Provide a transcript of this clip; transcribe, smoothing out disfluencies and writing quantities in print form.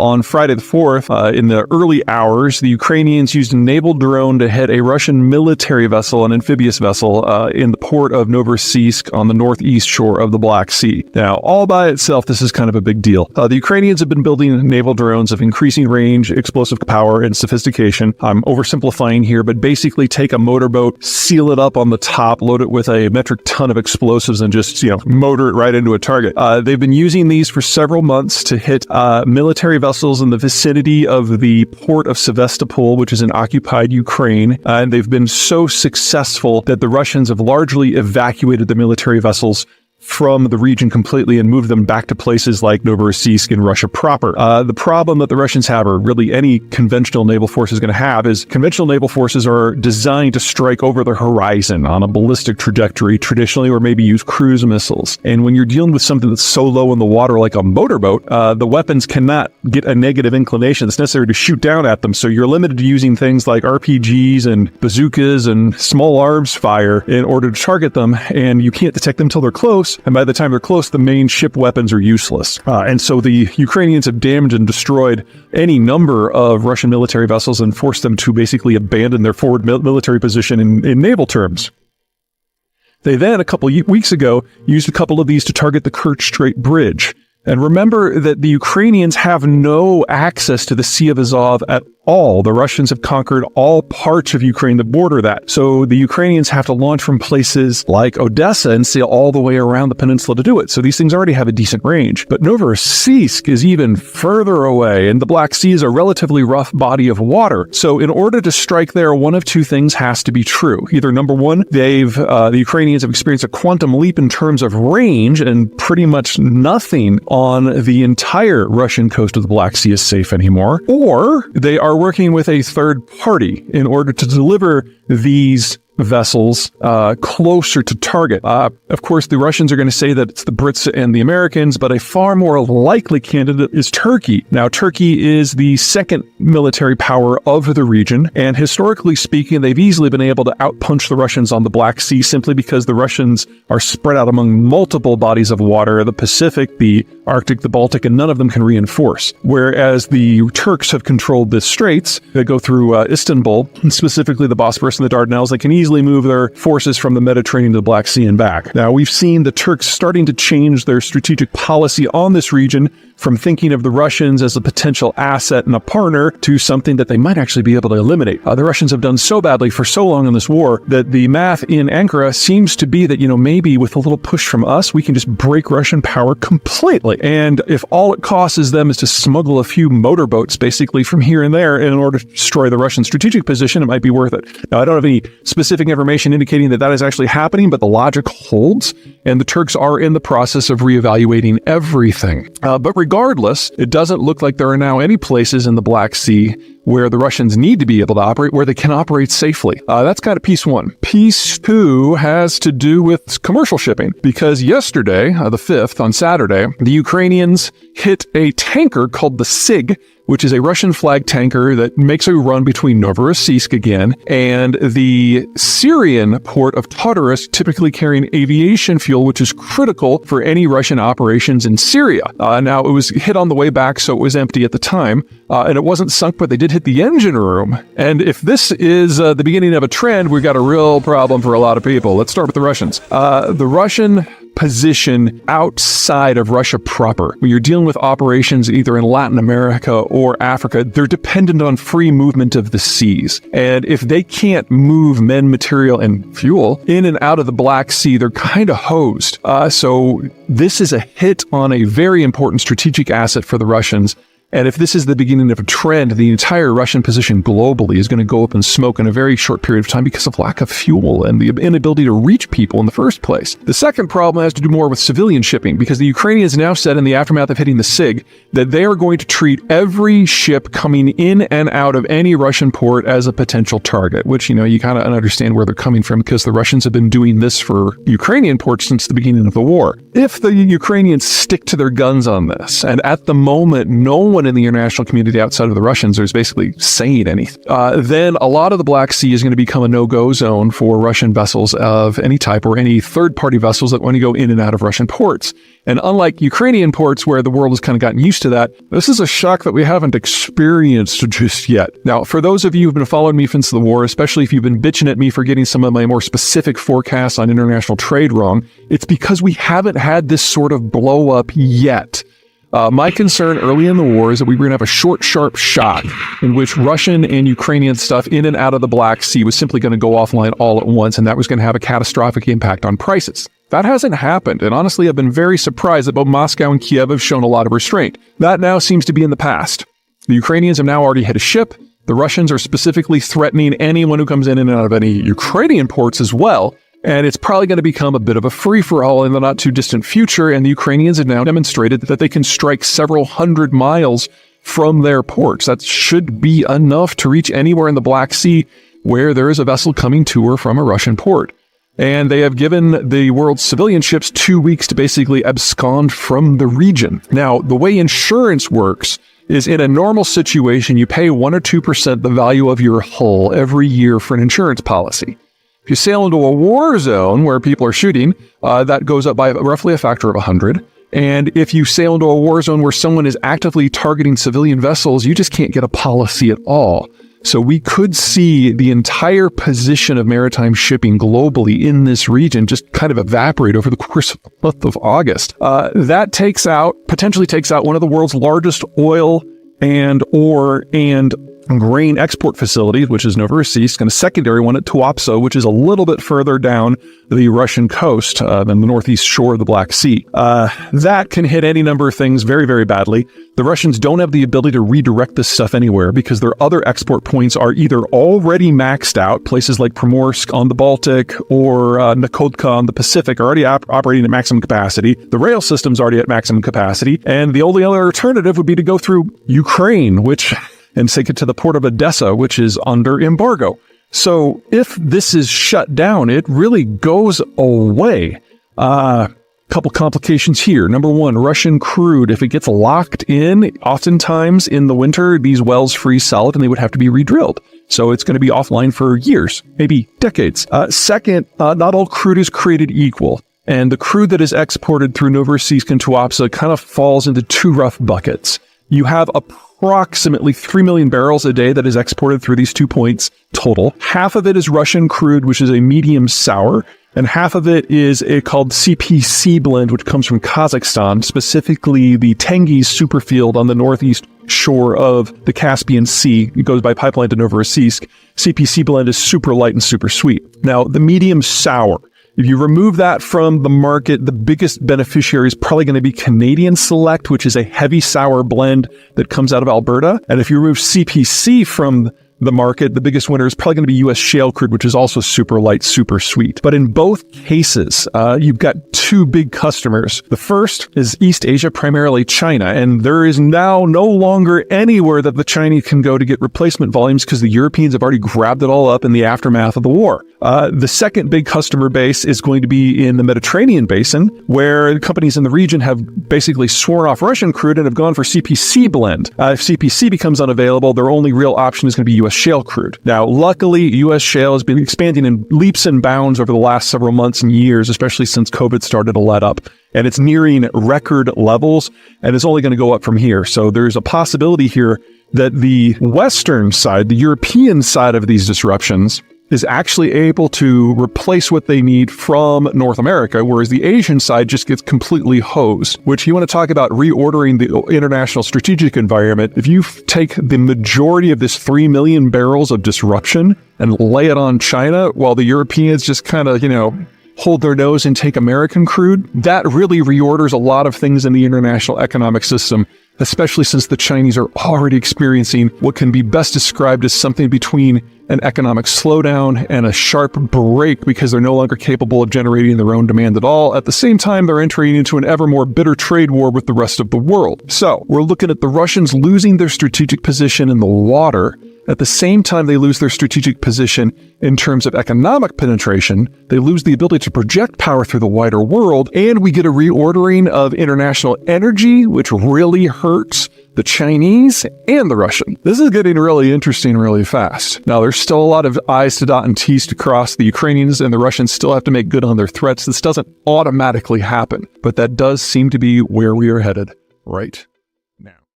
On Friday the 4th, in the early hours, the Ukrainians used a naval drone to hit a Russian military vessel, an amphibious vessel, in the port of Novorossiysk on the northeast shore of the Black Sea. Now, all by itself, this is kind of a big deal. The Ukrainians have been building naval drones of increasing range, explosive power, and sophistication. I'm oversimplifying here, but basically take a motorboat, seal it up on the top, load it with a metric ton of explosives, and just, motor it right into a target. They've been using these for several months to hit military vessels in the vicinity of the port of Sevastopol, which is in occupied Ukraine. And they've been so successful that the Russians have largely evacuated the military vessels from the region completely and moved them back to places like Novorossiysk in Russia proper. The problem that the Russians have, or really any conventional naval force is going to have, is conventional naval forces are designed to strike over the horizon on a ballistic trajectory traditionally, or maybe use cruise missiles. And when you're dealing with something that's so low in the water like a motorboat, the weapons cannot get a negative inclination that's necessary to shoot down at them. So you're limited to using things like RPGs and bazookas and small arms fire in order to target them, and you can't detect them until they're close. And by the time they're close, the main ship weapons are useless. And so the Ukrainians have damaged and destroyed any number of Russian military vessels and forced them to basically abandon their forward military position in naval terms. They then, a couple weeks ago, used a couple of these to target the Kerch Strait Bridge. And remember that the Ukrainians have no access to the Sea of Azov at all. The Russians have conquered all parts of Ukraine that border that. So the Ukrainians have to launch from places like Odessa and sail all the way around the peninsula to do it. So these things already have a decent range. But Novorossiysk is even further away, and the Black Sea is a relatively rough body of water. So in order to strike there, one of two things has to be true. Either number one, the Ukrainians have experienced a quantum leap in terms of range, and pretty much nothing on the entire Russian coast of the Black Sea is safe anymore, or they are working with a third party in order to deliver these vessels closer to target. Of course, the Russians are going to say that it's the Brits and the Americans, but a far more likely candidate is Turkey. Now, Turkey is the second military power of the region, and historically speaking, they've easily been able to outpunch the Russians on the Black Sea simply because the Russians are spread out among multiple bodies of water, the Pacific, the Arctic, the Baltic, and none of them can reinforce. Whereas the Turks have controlled the straits that go through Istanbul, and specifically the Bosphorus and the Dardanelles. They can easily move their forces from the Mediterranean to the Black Sea and back. Now, we've seen the Turks starting to change their strategic policy on this region from thinking of the Russians as a potential asset and a partner to something that they might actually be able to eliminate. The Russians have done so badly for so long in this war that the math in Ankara seems to be that, maybe with a little push from us, we can just break Russian power completely. And if all it costs them is to smuggle a few motorboats basically from here and there in order to destroy the Russian strategic position, it might be worth it. Now, I don't have any specific information indicating that is actually happening, but the logic holds, and the Turks are in the process of reevaluating everything. But regardless, it doesn't look like there are now any places in the Black Sea where the Russians need to be able to operate, where they can operate safely. That's kind of piece one. Piece two has to do with commercial shipping, because yesterday, the 5th, on Saturday, the Ukrainians hit a tanker called the SIG, which is a Russian flag tanker that makes a run between Novorossiysk again and the Syrian port of Tartus, typically carrying aviation fuel, which is critical for any Russian operations in Syria. Now, it was hit on the way back, so it was empty at the time, and it wasn't sunk, but they did hit the engine room. And if this is the beginning of a trend, we've got a real problem for a lot of people. Let's start with the Russians. The Russian position outside of Russia proper, when you're dealing with operations either in Latin America or Africa, they're dependent on free movement of the seas. And if they can't move men, material, and fuel in and out of the Black Sea, they're kind of hosed. So this is a hit on a very important strategic asset for the Russians. And if this is the beginning of a trend, the entire Russian position globally is going to go up in smoke in a very short period of time because of lack of fuel and the inability to reach people in the first place. The second problem has to do more with civilian shipping, because the Ukrainians now said in the aftermath of hitting the SIG that they are going to treat every ship coming in and out of any Russian port as a potential target, which, you kind of understand where they're coming from, because the Russians have been doing this for Ukrainian ports since the beginning of the war. If the Ukrainians stick to their guns on this, and at the moment no one one in the international community outside of the Russians is basically saying anything. Then a lot of the Black Sea is going to become a no-go zone for Russian vessels of any type or any third-party vessels that want to go in and out of Russian ports. And unlike Ukrainian ports, where the world has kind of gotten used to that, this is a shock that we haven't experienced just yet. Now, for those of you who've been following me since the war, especially if you've been bitching at me for getting some of my more specific forecasts on international trade wrong, it's because we haven't had this sort of blow up yet. My concern early in the war is that we were going to have a short, sharp shock in which Russian and Ukrainian stuff in and out of the Black Sea was simply going to go offline all at once, and that was going to have a catastrophic impact on prices. That hasn't happened, and honestly, I've been very surprised that both Moscow and Kiev have shown a lot of restraint. That now seems to be in the past. The Ukrainians have now already hit a ship. The Russians are specifically threatening anyone who comes in and out of any Ukrainian ports as well, and it's probably going to become a bit of a free-for-all in the not-too-distant future, and the Ukrainians have now demonstrated that they can strike several hundred miles from their ports. That should be enough to reach anywhere in the Black Sea where there is a vessel coming to or from a Russian port. And they have given the world's civilian ships 2 weeks to basically abscond from the region. Now, the way insurance works is in a normal situation, you pay 1 or 2% the value of your hull every year for an insurance policy. If you sail into a war zone where people are shooting, that goes up by roughly a factor of 100. And if you sail into a war zone where someone is actively targeting civilian vessels, you just can't get a policy at all. So we could see the entire position of maritime shipping globally in this region just kind of evaporate over the course of the month of August. That potentially takes out one of the world's largest oil and ore and grain export facilities, which is Novorossiysk, and a secondary one at Tuapse, which is a little bit further down the Russian coast than the northeast shore of the Black Sea. That can hit any number of things very, very badly. The Russians don't have the ability to redirect this stuff anywhere because their other export points are either already maxed out, places like Primorsk on the Baltic or Nakodka on the Pacific are already operating at maximum capacity. The rail system's already at maximum capacity, and the only other alternative would be to go through Ukraine, and take it to the port of Odessa, which is under embargo. So if this is shut down, it really goes away. Couple complications here. Number one, Russian crude, if it gets locked in, oftentimes in the winter, these wells freeze solid and they would have to be redrilled. So it's going to be offline for years, maybe decades. Second, not all crude is created equal. And the crude that is exported through Novorossiysk and Tuapse kind of falls into two rough buckets. You have approximately 3 million barrels a day that is exported through these 2 points total. Half of it is Russian crude, which is a medium sour, and half of it is a called CPC blend, which comes from Kazakhstan, specifically the Tengiz superfield on the northeast shore of the Caspian Sea. It goes by pipeline to Novorossiysk. CPC blend is super light and super sweet. Now, the medium sour, if you remove that from the market, the biggest beneficiary is probably going to be Canadian Select, which is a heavy sour blend that comes out of Alberta. And if you remove CPC from the market, the biggest winner is probably going to be U.S. shale crude, which is also super light, super sweet. But in both cases, you've got two big customers. The first is East Asia, primarily China, and there is now no longer anywhere that the Chinese can go to get replacement volumes because the Europeans have already grabbed it all up in the aftermath of the war. The second big customer base is going to be in the Mediterranean basin, where companies in the region have basically sworn off Russian crude and have gone for CPC blend. If CPC becomes unavailable, their only real option is going to be U.S. shale crude. Now, luckily, U.S. shale has been expanding in leaps and bounds over the last several months and years, especially since COVID started to let up. And it's nearing record levels, and it's only going to go up from here. So there's a possibility here that the Western side, the European side of these disruptions, is actually able to replace what they need from North America, whereas the Asian side just gets completely hosed, which you want to talk about reordering the international strategic environment. If you take the majority of this 3 million barrels of disruption and lay it on China, while the Europeans just kind of, hold their nose and take American crude, that really reorders a lot of things in the international economic system, especially since the Chinese are already experiencing what can be best described as something between an economic slowdown and a sharp break because they're no longer capable of generating their own demand at all. At the same time, they're entering into an ever more bitter trade war with the rest of the world. So we're looking at the Russians losing their strategic position in the water, At the same time they lose their strategic position in terms of economic penetration, they lose the ability to project power through the wider world, and we get a reordering of international energy, which really hurts the Chinese and the Russian. This is getting really interesting really fast. Now, there's still a lot of I's to dot and T's to cross. The Ukrainians and the Russians still have to make good on their threats. This doesn't automatically happen, but that does seem to be where we are headed right